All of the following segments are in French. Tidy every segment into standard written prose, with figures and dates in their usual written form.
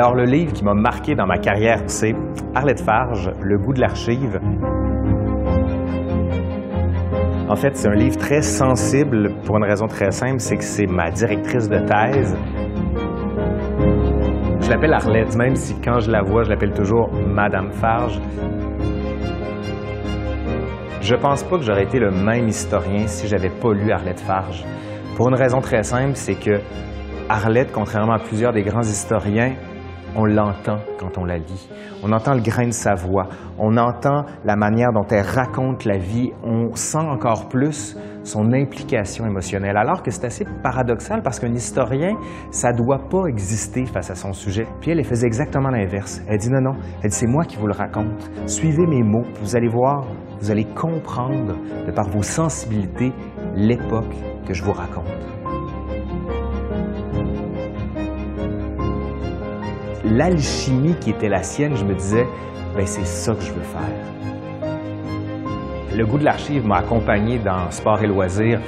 Alors, le livre qui m'a marqué dans ma carrière, c'est Arlette Farge, Le goût de l'archive. En fait, c'est un livre très sensible pour une raison très simple, c'est que c'est ma directrice de thèse. Je l'appelle Arlette, même si quand je la vois, je l'appelle toujours Madame Farge. Je pense pas que j'aurais été le même historien si j'avais pas lu Arlette Farge. Pour une raison très simple, c'est que Arlette, contrairement à plusieurs des grands historiens, on l'entend quand on la lit. On entend le grain de sa voix. On entend la manière dont elle raconte la vie. On sent encore plus son implication émotionnelle. Alors que c'est assez paradoxal parce qu'un historien, ça ne doit pas exister face à son sujet. Puis elle faisait exactement l'inverse. Elle dit non. Elle dit c'est moi qui vous le raconte. Suivez mes mots. Vous allez voir, vous allez comprendre de par vos sensibilités l'époque que je vous raconte. L'alchimie qui était la sienne, je me disais, ben c'est ça que je veux faire. Le goût de l'archive m'a accompagné dans Sport et loisirs.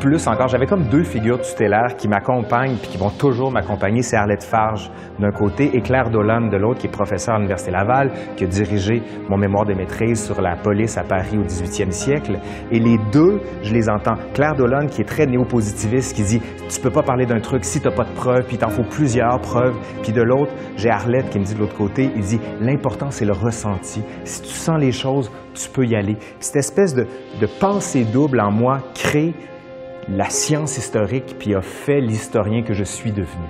Plus encore, j'avais comme deux figures tutélaires qui m'accompagnent puis qui vont toujours m'accompagner. C'est Arlette Farge d'un côté et Claire Dolan de l'autre, qui est professeure à l'Université Laval, qui a dirigé mon mémoire de maîtrise sur la police à Paris au 18e siècle. Et les deux, je les entends. Claire Dolan, qui est très néo-positiviste, qui dit « Tu peux pas parler d'un truc si t'as pas de preuves, puis il t'en faut plusieurs preuves. » Puis de l'autre, j'ai Arlette qui me dit de l'autre côté, il dit « L'important, c'est le ressenti. Si tu sens les choses, tu peux y aller. » Puis cette espèce de pensée double en moi crée la science historique, puis a fait l'historien que je suis devenu.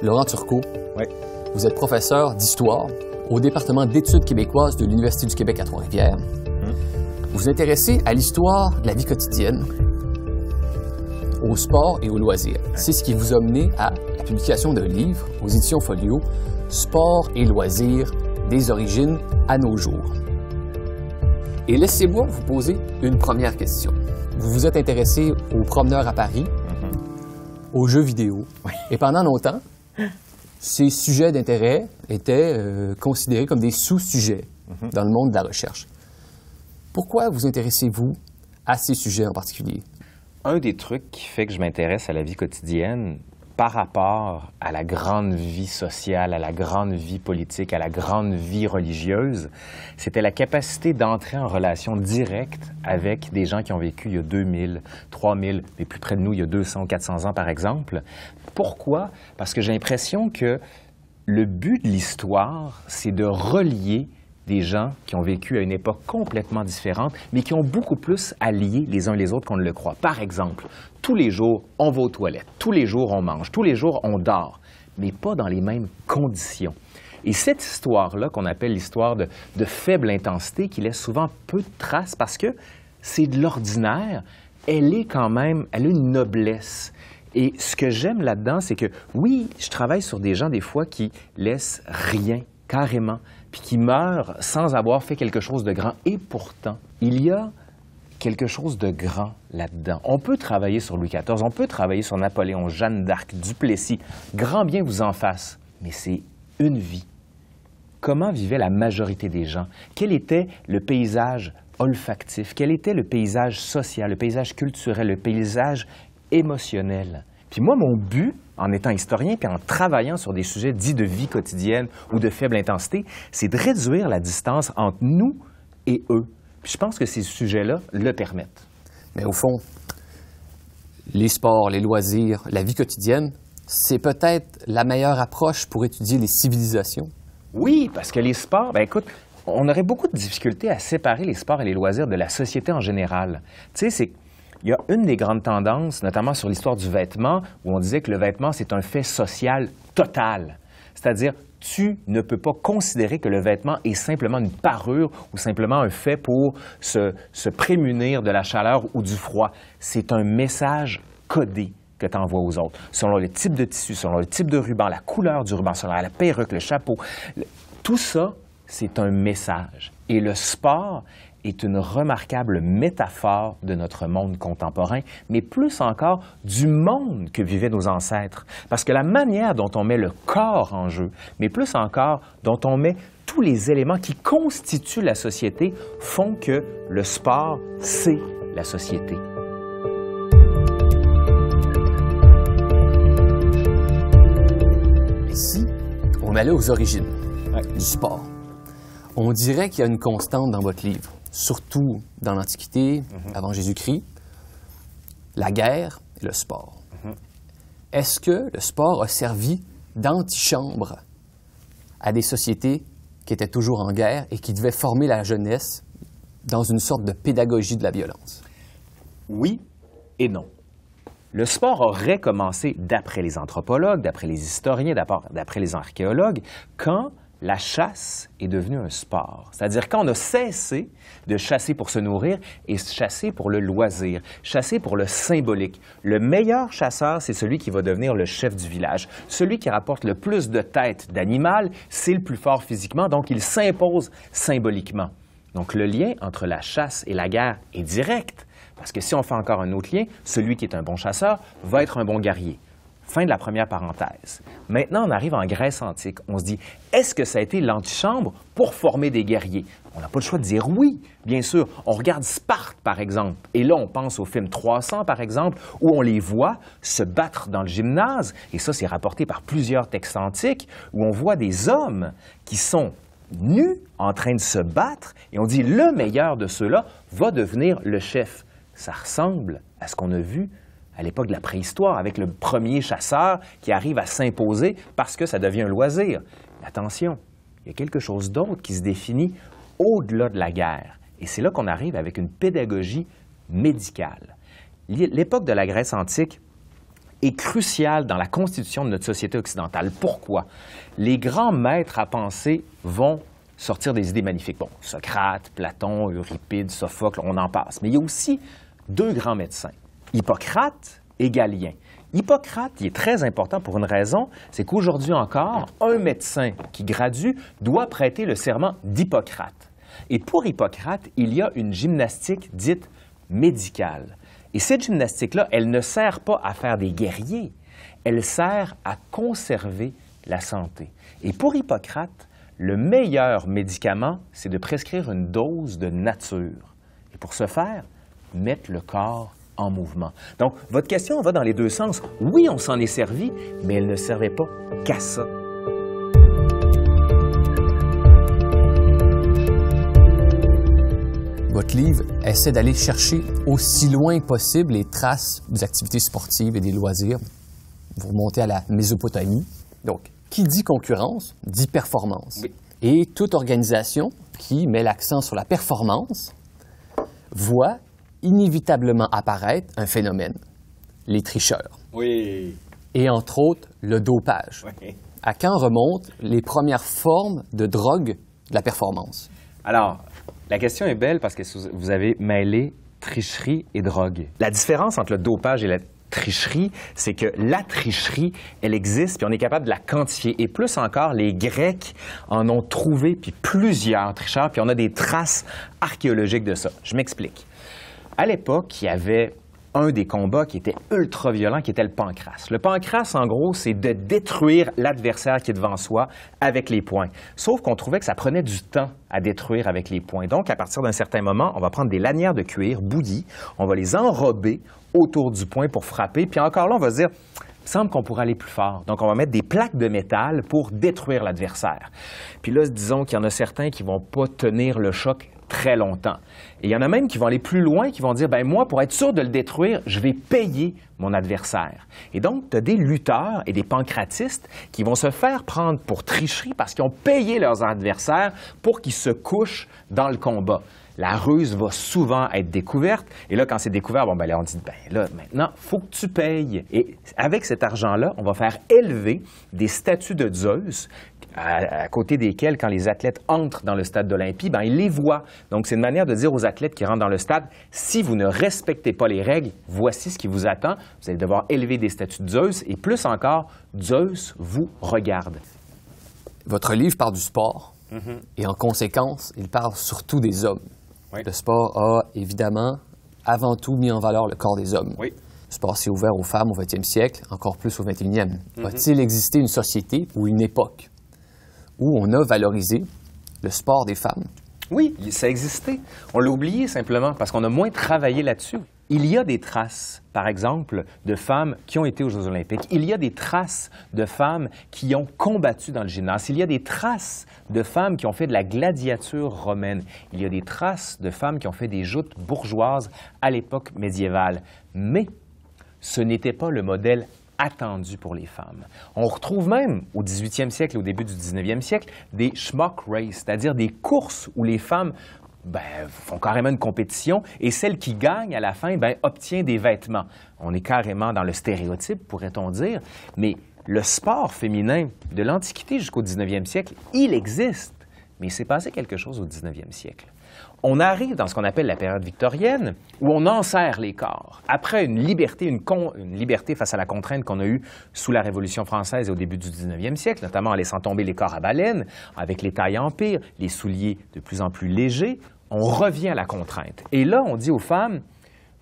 Laurent Turcot, oui. Vous êtes professeur d'histoire au département d'études québécoises de l'Université du Québec à Trois-Rivières. Vous vous intéressez à l'histoire de la vie quotidienne, au sport et aux loisirs. C'est ce qui vous a mené à la publication d'un livre aux éditions Folio, Sport et loisirs, des origines à nos jours. Et laissez-moi vous poser une première question. Vous vous êtes intéressé aux promeneurs à Paris, aux jeux vidéo, et pendant longtemps, ces sujets d'intérêt étaient considérés comme des sous-sujets dans le monde de la recherche. Pourquoi vous intéressez-vous à ces sujets en particulier? Un des trucs qui fait que je m'intéresse à la vie quotidienne par rapport à la grande vie sociale, à la grande vie politique, à la grande vie religieuse, c'était la capacité d'entrer en relation directe avec des gens qui ont vécu il y a 2000, 3000, mais plus près de nous, il y a 200 ou 400 ans, par exemple. Pourquoi? Parce que j'ai l'impression que le but de l'histoire, c'est de relier des gens qui ont vécu à une époque complètement différente, mais qui ont beaucoup plus à lier les uns les autres qu'on ne le croit. Par exemple, tous les jours, on va aux toilettes, tous les jours, on mange, tous les jours, on dort, mais pas dans les mêmes conditions. Et cette histoire-là, qu'on appelle l'histoire de faible intensité, qui laisse souvent peu de traces parce que c'est de l'ordinaire, elle est quand même, elle a une noblesse. Et ce que j'aime là-dedans, c'est que, oui, je travaille sur des gens, des fois, qui laissent rien, carrément, puis qui meurent sans avoir fait quelque chose de grand. Et pourtant, il y a quelque chose de grand là-dedans. On peut travailler sur Louis XIV, on peut travailler sur Napoléon, Jeanne d'Arc, Duplessis, grand bien vous en fasse, mais c'est une vie. Comment vivait la majorité des gens? Quel était le paysage olfactif? Quel était le paysage social, le paysage culturel, le paysage émotionnel? Puis moi, mon but, en étant historien puis en travaillant sur des sujets dits de vie quotidienne ou de faible intensité, c'est de réduire la distance entre nous et eux. Puis je pense que ces sujets-là le permettent. Mais au fond, les sports, les loisirs, la vie quotidienne, c'est peut-être la meilleure approche pour étudier les civilisations. Oui, parce que les sports, ben écoute, on aurait beaucoup de difficultés à séparer les sports et les loisirs de la société en général. Tu sais, il y a une des grandes tendances, notamment sur l'histoire du vêtement, où on disait que le vêtement, c'est un fait social total. C'est-à-dire, tu ne peux pas considérer que le vêtement est simplement une parure ou simplement un fait pour se prémunir de la chaleur ou du froid. C'est un message codé que tu envoies aux autres, selon le type de tissu, selon le type de ruban, la couleur du ruban, selon la perruque, le chapeau. Tout ça, c'est un message. Et le sport est une remarquable métaphore de notre monde contemporain, mais plus encore du monde que vivaient nos ancêtres. Parce que la manière dont on met le corps en jeu, mais plus encore dont on met tous les éléments qui constituent la société, font que le sport, c'est la société. Ici, on allait aux origines du sport. On dirait qu'il y a une constante dans votre livre, surtout dans l'Antiquité, avant Jésus-Christ, la guerre et le sport. Est-ce que le sport a servi d'antichambre à des sociétés qui étaient toujours en guerre et qui devaient former la jeunesse dans une sorte de pédagogie de la violence? Oui et non. Le sport aurait commencé, d'après les anthropologues, d'après les historiens, d'après les archéologues, quand la chasse est devenue un sport. C'est-à-dire quand on a cessé de chasser pour se nourrir et chasser pour le loisir, chasser pour le symbolique. Le meilleur chasseur, c'est celui qui va devenir le chef du village. Celui qui rapporte le plus de têtes d'animal, c'est le plus fort physiquement, donc il s'impose symboliquement. Donc le lien entre la chasse et la guerre est direct, parce que si on fait encore un autre lien, celui qui est un bon chasseur va être un bon guerrier. Fin de la première parenthèse. Maintenant, on arrive en Grèce antique. On se dit, est-ce que ça a été l'antichambre pour former des guerriers? On n'a pas le choix de dire oui, bien sûr. On regarde Sparte, par exemple. Et là, on pense au film 300, par exemple, où on les voit se battre dans le gymnase. Et ça, c'est rapporté par plusieurs textes antiques, où on voit des hommes qui sont nus, en train de se battre. Et on dit, le meilleur de ceux-là va devenir le chef. Ça ressemble à ce qu'on a vu à l'époque de la préhistoire, avec le premier chasseur qui arrive à s'imposer parce que ça devient un loisir. Mais attention, il y a quelque chose d'autre qui se définit au-delà de la guerre. Et c'est là qu'on arrive avec une pédagogie médicale. L'époque de la Grèce antique est cruciale dans la constitution de notre société occidentale. Pourquoi? Les grands maîtres à penser vont sortir des idées magnifiques. Bon, Socrate, Platon, Euripide, Sophocle, on en passe. Mais il y a aussi deux grands médecins. Hippocrate et Galien. Hippocrate, il est très important pour une raison, c'est qu'aujourd'hui encore, un médecin qui gradue doit prêter le serment d'Hippocrate. Et pour Hippocrate, il y a une gymnastique dite médicale. Et cette gymnastique-là, elle ne sert pas à faire des guerriers, elle sert à conserver la santé. Et pour Hippocrate, le meilleur médicament, c'est de prescrire une dose de nature. Et pour ce faire, mettre le corps en mouvement. Donc, votre question va dans les deux sens. Oui, on s'en est servi, mais elle ne servait pas qu'à ça. Votre livre essaie d'aller chercher aussi loin possible les traces des activités sportives et des loisirs. Vous remontez à la Mésopotamie. Donc, qui dit concurrence, dit performance. Oui. Et toute organisation qui met l'accent sur la performance voit inévitablement apparaître un phénomène, les tricheurs. Oui. Et entre autres, le dopage. Oui. À quand remontent les premières formes de drogue de la performance? Alors, la question est belle parce que vous avez mêlé tricherie et drogue. La différence entre le dopage et la tricherie, c'est que la tricherie, elle existe, puis on est capable de la quantifier. Et plus encore, les Grecs en ont trouvé, puis plusieurs tricheurs, puis on a des traces archéologiques de ça. Je m'explique. À l'époque, il y avait un des combats qui était ultra violent, qui était le pancrace. Le pancrace, en gros, c'est de détruire l'adversaire qui est devant soi avec les poings. Sauf qu'on trouvait que ça prenait du temps à détruire avec les poings. Donc, à partir d'un certain moment, on va prendre des lanières de cuir bouillies, on va les enrober autour du poing pour frapper, puis encore là, on va se dire, il me semble qu'on pourrait aller plus fort. Donc, on va mettre des plaques de métal pour détruire l'adversaire. Puis là, disons qu'il y en a certains qui ne vont pas tenir le choc très longtemps. Et il y en a même qui vont aller plus loin, qui vont dire, ben moi, pour être sûr de le détruire, je vais payer mon adversaire. Et donc, tu as des lutteurs et des pancratistes qui vont se faire prendre pour tricherie parce qu'ils ont payé leurs adversaires pour qu'ils se couchent dans le combat. La ruse va souvent être découverte. Et là, quand c'est découvert, bon, ben là, on dit, ben là, maintenant, il faut que tu payes. Et avec cet argent-là, on va faire élever des statues de Zeus à côté desquelles, quand les athlètes entrent dans le stade d'Olympie, ben, ils les voient. Donc, c'est une manière de dire aux athlètes qui rentrent dans le stade, si vous ne respectez pas les règles, voici ce qui vous attend. Vous allez devoir élever des statues de Zeus et plus encore, Zeus vous regarde. Votre livre parle du sport et en conséquence, il parle surtout des hommes. Oui. Le sport a évidemment avant tout mis en valeur le corps des hommes. Oui. Le sport s'est ouvert aux femmes au 20e siècle, encore plus au 21e. A-t-il existé une société ou une époque où on a valorisé le sport des femmes? Oui, ça existait. On l'a oublié simplement parce qu'on a moins travaillé là-dessus. Il y a des traces, par exemple, de femmes qui ont été aux Jeux olympiques. Il y a des traces de femmes qui ont combattu dans le gymnase. Il y a des traces de femmes qui ont fait de la gladiature romaine. Il y a des traces de femmes qui ont fait des joutes bourgeoises à l'époque médiévale. Mais ce n'était pas le modèle attendu pour les femmes. On retrouve même au 18e siècle et au début du 19e siècle des schmuck races, c'est-à-dire des courses où les femmes font carrément une compétition et celle qui gagne à la fin obtient des vêtements. On est carrément dans le stéréotype, pourrait-on dire, mais le sport féminin de l'Antiquité jusqu'au 19e siècle, il existe, mais il s'est passé quelque chose au 19e siècle. On arrive dans ce qu'on appelle la période victorienne, où on enserre les corps. Après une liberté face à la contrainte qu'on a eue sous la Révolution française et au début du 19e siècle, notamment en laissant tomber les corps à baleine, avec les tailles empire, les souliers de plus en plus légers, on revient à la contrainte. Et là, on dit aux femmes,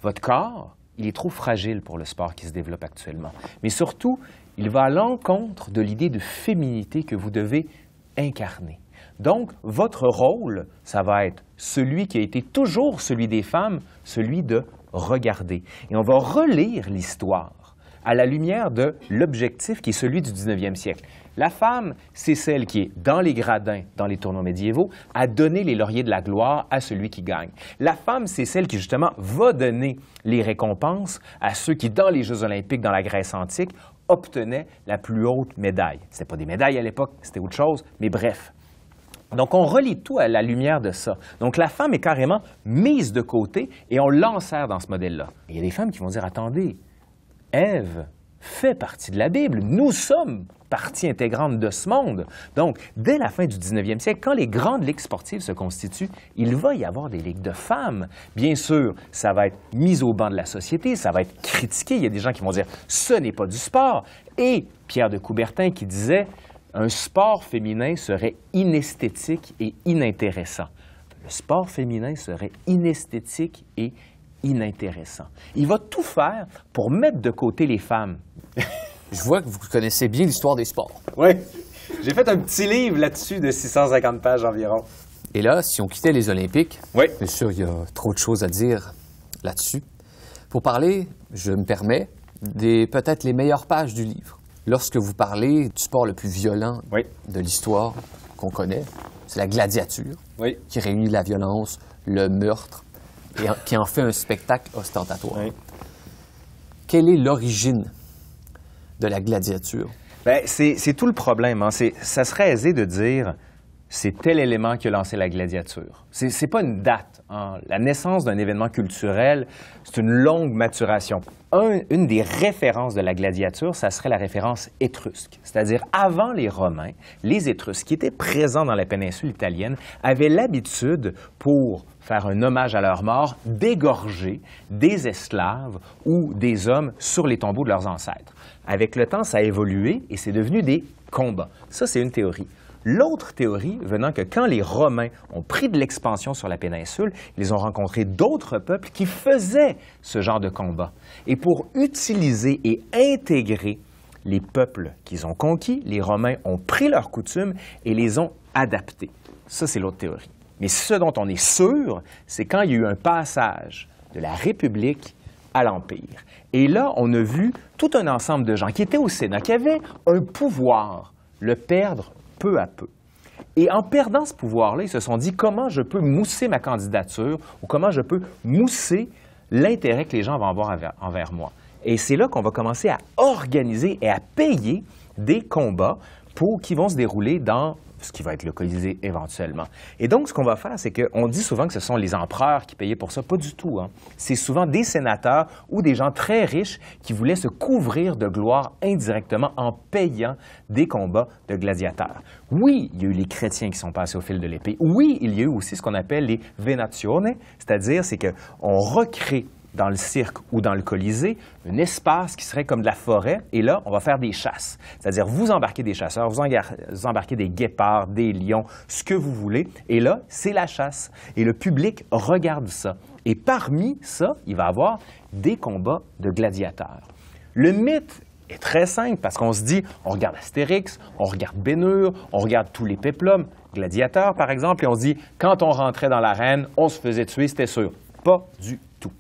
votre corps, il est trop fragile pour le sport qui se développe actuellement. Mais surtout, il va à l'encontre de l'idée de féminité que vous devez incarner. Donc, votre rôle, ça va être celui qui a été toujours celui des femmes, celui de regarder. Et on va relire l'histoire à la lumière de l'objectif qui est celui du 19e siècle. La femme, c'est celle qui est dans les gradins, dans les tournois médiévaux, à donner les lauriers de la gloire à celui qui gagne. La femme, c'est celle qui, justement, va donner les récompenses à ceux qui, dans les Jeux olympiques, dans la Grèce antique, obtenaient la plus haute médaille. Ce n'était pas des médailles à l'époque, c'était autre chose, mais bref. Donc, on relie tout à la lumière de ça. Donc, la femme est carrément mise de côté et on l'enserre dans ce modèle-là. Il y a des femmes qui vont dire, attendez, Ève fait partie de la Bible. Nous sommes partie intégrante de ce monde. Donc, dès la fin du 19e siècle, quand les grandes ligues sportives se constituent, il va y avoir des ligues de femmes. Bien sûr, ça va être mis au banc de la société, ça va être critiqué. Il y a des gens qui vont dire, ce n'est pas du sport. Et Pierre de Coubertin qui disait, un sport féminin serait inesthétique et inintéressant. Le sport féminin serait inesthétique et inintéressant. Il va tout faire pour mettre de côté les femmes. Je vois que vous connaissez bien l'histoire des sports. Oui. J'ai fait un petit livre là-dessus de 650 pages environ. Et là, si on quittait les Olympiques, oui. Bien sûr, il y a trop de choses à dire là-dessus. Pour parler, je me permets, peut-être les meilleures pages du livre. Lorsque vous parlez du sport le plus violent de l'histoire qu'on connaît, c'est la gladiature, qui réunit la violence, le meurtre, et qui en fait un spectacle ostentatoire. Oui. Quelle est l'origine de la gladiature? Bien, c'est tout le problème. Hein. Ça serait aisé de dire c'est tel élément qui a lancé la gladiature. C'est pas une date. Hein. La naissance d'un événement culturel, c'est une longue maturation. Une des références de la gladiature, ça serait la référence étrusque. C'est-à-dire, avant les Romains, les Étrusques, qui étaient présents dans la péninsule italienne, avaient l'habitude, pour faire un hommage à leur mort, d'égorger des esclaves ou des hommes sur les tombeaux de leurs ancêtres. Avec le temps, ça a évolué et c'est devenu des combats. Ça, c'est une théorie. L'autre théorie venant que quand les Romains ont pris de l'expansion sur la péninsule, ils ont rencontré d'autres peuples qui faisaient ce genre de combat. Et pour utiliser et intégrer les peuples qu'ils ont conquis, les Romains ont pris leurs coutumes et les ont adaptés. Ça, c'est l'autre théorie. Mais ce dont on est sûr, c'est quand il y a eu un passage de la République à l'Empire. Et là, on a vu tout un ensemble de gens qui étaient au Sénat, qui avaient un pouvoir, le perdre peu à peu. Et en perdant ce pouvoir-là, ils se sont dit comment je peux mousser ma candidature ou comment je peux mousser l'intérêt que les gens vont avoir envers moi. Et c'est là qu'on va commencer à organiser et à payer des combats qui vont se dérouler dans ce qui va être le Colisée éventuellement. Et donc, ce qu'on va faire, c'est qu'on dit souvent que ce sont les empereurs qui payaient pour ça. Pas du tout, hein. C'est souvent des sénateurs ou des gens très riches qui voulaient se couvrir de gloire indirectement en payant des combats de gladiateurs. Oui, il y a eu les chrétiens qui sont passés au fil de l'épée. Oui, il y a eu aussi ce qu'on appelle les venazione, c'est-à-dire c'est qu'on recrée dans le cirque ou dans le Colisée, un espace qui serait comme de la forêt, et là, on va faire des chasses. C'est-à-dire, vous embarquez des chasseurs, vous embarquez des guépards, des lions, ce que vous voulez, et là, c'est la chasse. Et le public regarde ça. Et parmi ça, il va y avoir des combats de gladiateurs. Le mythe est très simple, parce qu'on se dit, on regarde Astérix, on regarde Bénure, on regarde tous les péplums, gladiateurs, par exemple, et on se dit, quand on rentrait dans l'arène, on se faisait tuer, c'était sûr. Pas du tout.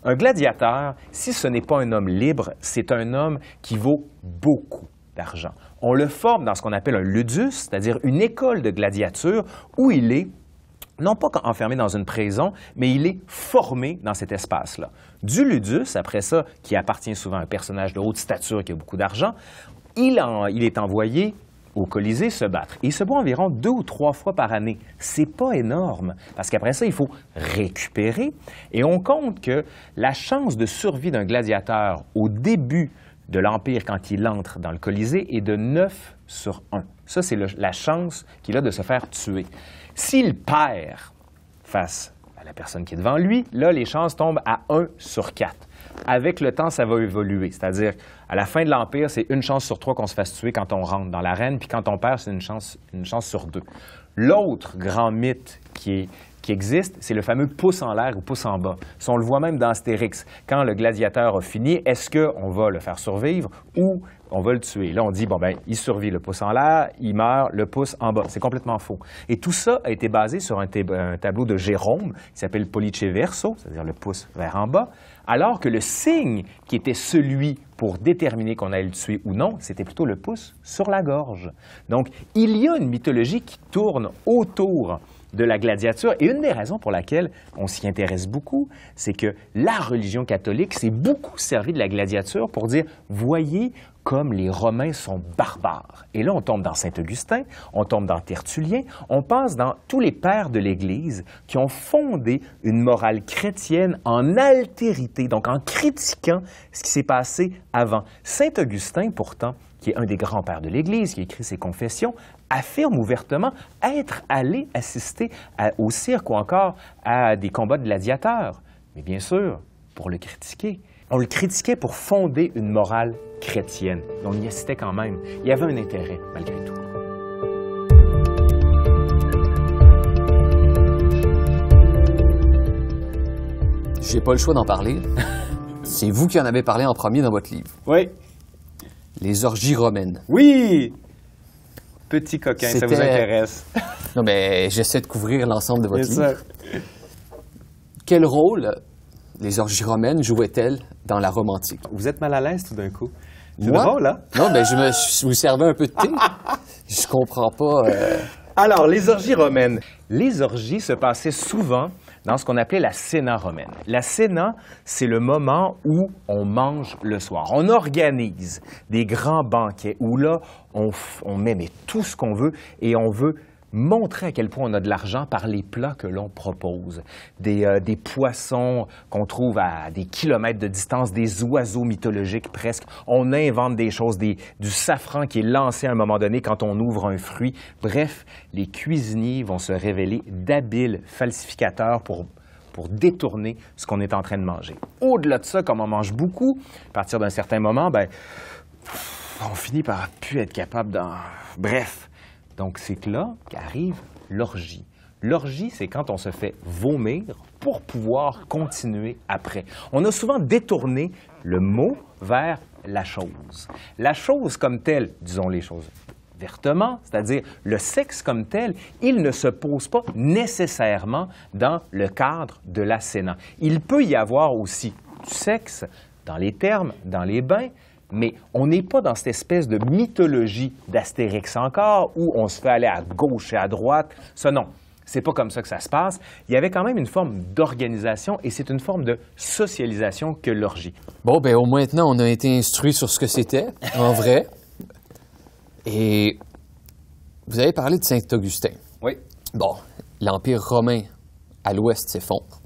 Un gladiateur, si ce n'est pas un homme libre, c'est un homme qui vaut beaucoup d'argent. On le forme dans ce qu'on appelle un ludus, c'est-à-dire une école de gladiature où il est non pas enfermé dans une prison, mais il est formé dans cet espace-là. Du ludus, après ça, qui appartient souvent à un personnage de haute stature qui a beaucoup d'argent, il est envoyé au Colisée se battre. Et il se bat environ 2 ou 3 fois par année. C'est pas énorme, parce qu'après ça, il faut récupérer. Et on compte que la chance de survie d'un gladiateur au début de l'Empire, quand il entre dans le Colisée, est de 9 sur 1. Ça, c'est la chance qu'il a de se faire tuer. S'il perd face à la personne qui est devant lui, là, les chances tombent à 1 sur 4. Avec le temps, ça va évoluer. C'est-à-dire, à la fin de l'Empire, c'est 1 chance sur 3 qu'on se fasse tuer quand on rentre dans l'arène, puis quand on perd, c'est une chance sur 2. L'autre grand mythe qui existe, c'est le fameux pouce en l'air ou pouce en bas. Si on le voit même dans Astérix, quand le gladiateur a fini, est-ce qu'on va le faire survivre ou on va le tuer? Là, on dit, bon, ben, il survit le pouce en l'air, il meurt, le pouce en bas. C'est complètement faux. Et tout ça a été basé sur un tableau de Jérôme qui s'appelle Pollice Verso, c'est-à-dire le pouce vers en bas, alors que le signe qui était celui pour déterminer qu'on allait le tuer ou non, c'était plutôt le pouce sur la gorge. Donc, il y a une mythologie qui tourne autour de la gladiature. Et une des raisons pour laquelle on s'y intéresse beaucoup, c'est que la religion catholique s'est beaucoup servi de la gladiature pour dire, voyez comme les Romains sont barbares. Et là, on tombe dans Saint-Augustin, on tombe dans Tertullien, on passe dans tous les pères de l'Église qui ont fondé une morale chrétienne en altérité, donc en critiquant ce qui s'est passé avant. Saint-Augustin, pourtant, qui est un des grands pères de l'Église, qui a écrit ses confessions, affirme ouvertement être allé assister au cirque ou encore à des combats de gladiateurs. Mais bien sûr, pour le critiquer. On le critiquait pour fonder une morale chrétienne. On y assistait quand même. Il y avait un intérêt, malgré tout. J'ai pas le choix d'en parler. C'est vous qui en avez parlé en premier dans votre livre. Oui. Les orgies romaines. Oui! Petit coquin, ça vous intéresse? Non, mais j'essaie de couvrir l'ensemble de votre Bien livre. Sûr. Quel rôle les orgies romaines jouaient-elles dans la Rome antique? Vous êtes mal à l'aise tout d'un coup. C'est Moi? drôle, hein? Non, mais je vous servais un peu de thé. Je comprends pas. Alors, les orgies romaines. Les orgies se passaient souvent dans ce qu'on appelait la cena romaine. La cena, c'est le moment où on mange le soir. On organise des grands banquets où là, on met tout ce qu'on veut et on veut montrer à quel point on a de l'argent par les plats que l'on propose. Des poissons qu'on trouve à des kilomètres de distance, des oiseaux mythologiques presque. On invente des choses, du safran qui est lancé à un moment donné quand on ouvre un fruit. Bref, les cuisiniers vont se révéler d'habiles falsificateurs pour détourner ce qu'on est en train de manger. Au-delà de ça, comme on mange beaucoup, à partir d'un certain moment, on finit par plus être capable d'en... Bref. Donc, c'est là qu'arrive l'orgie. L'orgie, c'est quand on se fait vomir pour pouvoir continuer après. On a souvent détourné le mot vers la chose. La chose comme telle, disons les choses vertement, c'est-à-dire le sexe comme tel, il ne se pose pas nécessairement dans le cadre de la cena. Il peut y avoir aussi du sexe dans les thermes, dans les bains, Mais on n'est pas dans cette espèce de mythologie d'Astérix encore, où on se fait aller à gauche et à droite. Ça, non. C'est pas comme ça que ça se passe. Il y avait quand même une forme d'organisation et c'est une forme de socialisation que l'orgie. Bon, bien, au moins maintenant, on a été instruit sur ce que c'était, en vrai. Et vous avez parlé de Saint-Augustin. Oui. Bon, l'Empire romain à l'ouest s'effondre.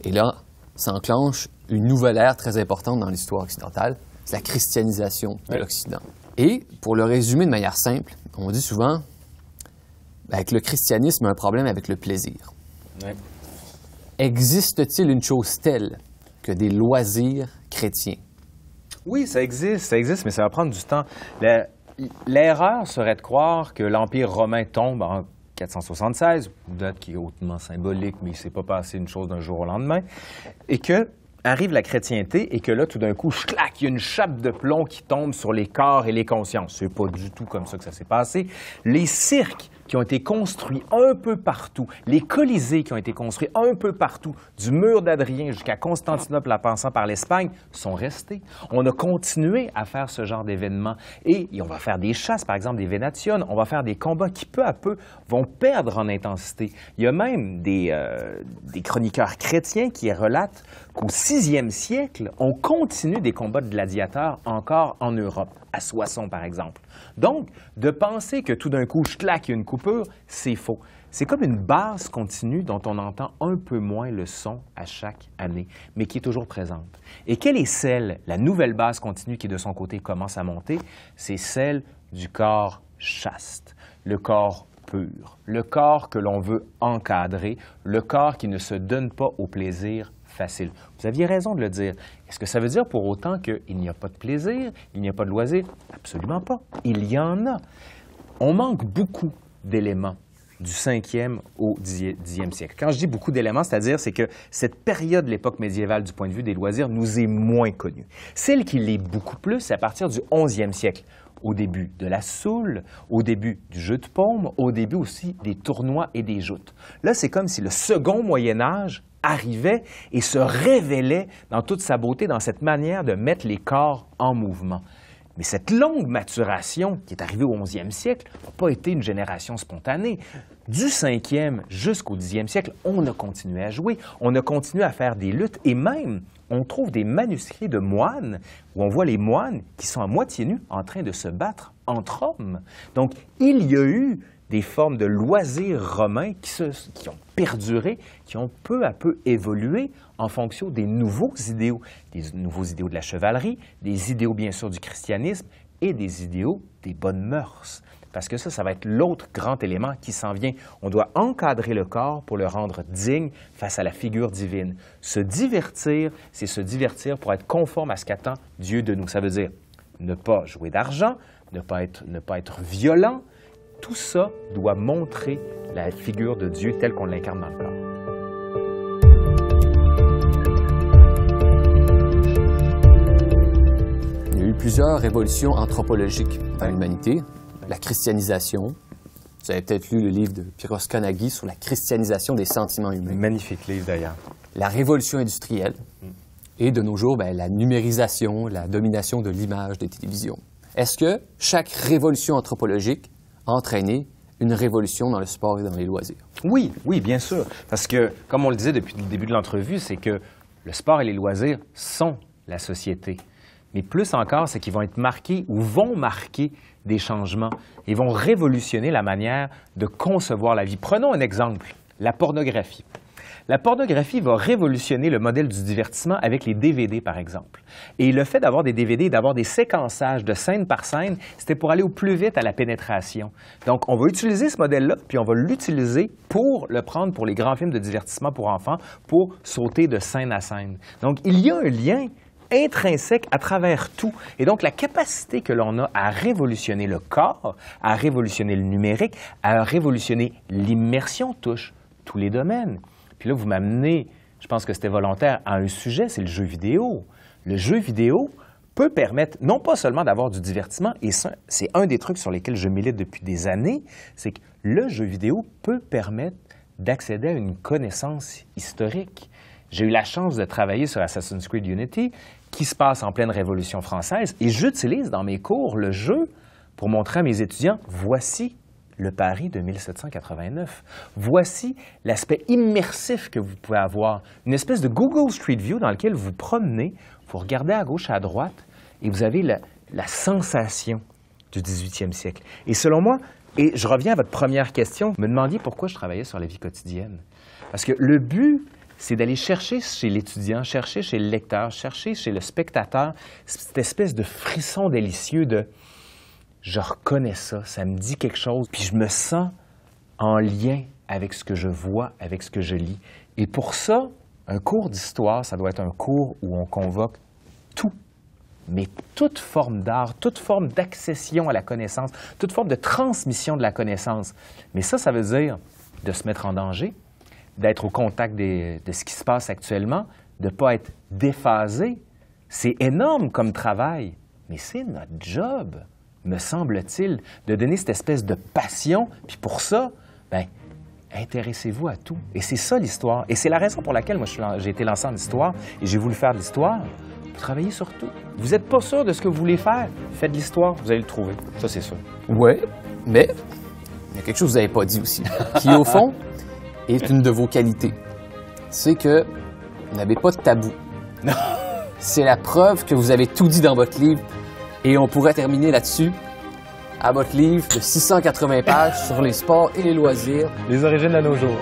Et là, s'enclenche une nouvelle ère très importante dans l'histoire occidentale, c'est la christianisation de l'Occident. Et pour le résumer de manière simple, on dit souvent, avec le christianisme, un problème avec le plaisir. Oui. Existe-t-il une chose telle que des loisirs chrétiens? Oui, ça existe, mais ça va prendre du temps. L'erreur serait de croire que l'Empire romain tombe en 476, une date qui est hautement symbolique, mais il ne s'est pas passé une chose d'un jour au lendemain, et que arrive la chrétienté et que là, tout d'un coup, clac, il y a une chape de plomb qui tombe sur les corps et les consciences. C'est pas du tout comme ça que ça s'est passé. Les cirques qui ont été construits un peu partout, les colisées qui ont été construits un peu partout, du mur d'Adrien jusqu'à Constantinople en passant par l'Espagne, sont restés. On a continué à faire ce genre d'événements et on va faire des chasses, par exemple des vénations, on va faire des combats qui peu à peu vont perdre en intensité. Il y a même des chroniqueurs chrétiens qui relatent qu'au 6e siècle, on continue des combats de gladiateurs encore en Europe, à Soissons par exemple. Donc, de penser que tout d'un coup, clac, il y a une coupure, c'est faux. C'est comme une base continue dont on entend un peu moins le son à chaque année, mais qui est toujours présente. Et quelle est celle, la nouvelle base continue qui de son côté commence à monter? C'est celle du corps chaste, le corps pur, le corps que l'on veut encadrer, le corps qui ne se donne pas au plaisir facile. Vous aviez raison de le dire. Est-ce que ça veut dire pour autant qu'il n'y a pas de plaisir, il n'y a pas de loisir? Absolument pas. Il y en a. On manque beaucoup d'éléments du 5e au 10e siècle. Quand je dis beaucoup d'éléments, c'est que cette période de l'époque médiévale du point de vue des loisirs nous est moins connue. Celle qui l'est beaucoup plus, c'est à partir du 11e siècle. Au début de la soule, au début du jeu de paume, au début aussi des tournois et des joutes. Là, c'est comme si le second Moyen-Âge arrivait et se révélait dans toute sa beauté, dans cette manière de mettre les corps en mouvement. Mais cette longue maturation qui est arrivée au 11e siècle n'a pas été une génération spontanée. Du 5e jusqu'au 10e siècle, on a continué à jouer, on a continué à faire des luttes et même on trouve des manuscrits de moines où on voit les moines qui sont à moitié nus en train de se battre entre hommes. Donc, il y a eu des formes de loisirs romains qui ont perduré, qui ont peu à peu évolué en fonction des nouveaux idéaux de la chevalerie, des idéaux bien sûr du christianisme et des idéaux des bonnes mœurs. Parce que ça va être l'autre grand élément qui s'en vient. On doit encadrer le corps pour le rendre digne face à la figure divine. Se divertir, c'est se divertir pour être conforme à ce qu'attend Dieu de nous. Ça veut dire ne pas jouer d'argent, ne pas être violent. Tout ça doit montrer la figure de Dieu telle qu'on l'incarne dans le corps. Il y a eu plusieurs révolutions anthropologiques dans l'humanité. La christianisation. Vous avez peut-être lu le livre de Piros Kanagi sur la christianisation des sentiments humains. Magnifique livre d'ailleurs. La révolution industrielle. Et de nos jours, la numérisation, la domination de l'image des télévisions. Est-ce que chaque révolution anthropologique a entraîné une révolution dans le sport et dans les loisirs? Oui, bien sûr. Parce que, comme on le disait depuis le début de l'entrevue, c'est que le sport et les loisirs sont la société. Mais plus encore, c'est qu'ils vont être marqués ou vont marquer des changements et vont révolutionner la manière de concevoir la vie. Prenons un exemple, la pornographie. La pornographie va révolutionner le modèle du divertissement avec les DVD, par exemple. Et le fait d'avoir des DVD, d'avoir des séquençages de scène par scène, c'était pour aller au plus vite à la pénétration. Donc, on va utiliser ce modèle-là, puis on va l'utiliser pour le prendre pour les grands films de divertissement pour enfants, pour sauter de scène à scène. Donc, il y a un lien intrinsèque à travers tout. Et donc, la capacité que l'on a à révolutionner le corps, à révolutionner le numérique, à révolutionner l'immersion touche tous les domaines. Puis là, vous m'amenez, je pense que c'était volontaire, à un sujet, c'est le jeu vidéo. Le jeu vidéo peut permettre non pas seulement d'avoir du divertissement, et c'est un des trucs sur lesquels je milite depuis des années, c'est que le jeu vidéo peut permettre d'accéder à une connaissance historique. J'ai eu la chance de travailler sur Assassin's Creed Unity qui se passe en pleine Révolution française. Et j'utilise dans mes cours le jeu pour montrer à mes étudiants, voici le Paris de 1789. Voici l'aspect immersif que vous pouvez avoir. Une espèce de Google Street View dans lequel vous promenez, vous regardez à gauche, à droite, et vous avez la sensation du 18e siècle. Et selon moi, et je reviens à votre première question, vous me demandiez pourquoi je travaillais sur la vie quotidienne. Parce que le but, c'est d'aller chercher chez l'étudiant, chercher chez le lecteur, chercher chez le spectateur cette espèce de frisson délicieux de « je reconnais ça, ça me dit quelque chose, puis je me sens en lien avec ce que je vois, avec ce que je lis. » Et pour ça, un cours d'histoire, ça doit être un cours où on convoque tout, mais toute forme d'art, toute forme d'accession à la connaissance, toute forme de transmission de la connaissance. Mais ça veut dire de se mettre en danger, d'être au contact de ce qui se passe actuellement, de ne pas être déphasé. C'est énorme comme travail, mais c'est notre job, me semble-t-il, de donner cette espèce de passion. Puis pour ça, bien, intéressez-vous à tout. Et c'est ça l'histoire. Et c'est la raison pour laquelle moi j'ai été lancé en histoire et j'ai voulu faire de l'histoire. Travaillez sur tout. Vous n'êtes pas sûr de ce que vous voulez faire, faites de l'histoire, vous allez le trouver. Ça, c'est sûr. Oui, mais il y a quelque chose que vous n'avez pas dit aussi, qui, au fond, est une de vos qualités. C'est que vous n'avez pas de tabou. Non. C'est la preuve que vous avez tout dit dans votre livre. Et on pourrait terminer là-dessus, à votre livre de 680 pages sur les sports et les loisirs. Les origines de nos jours.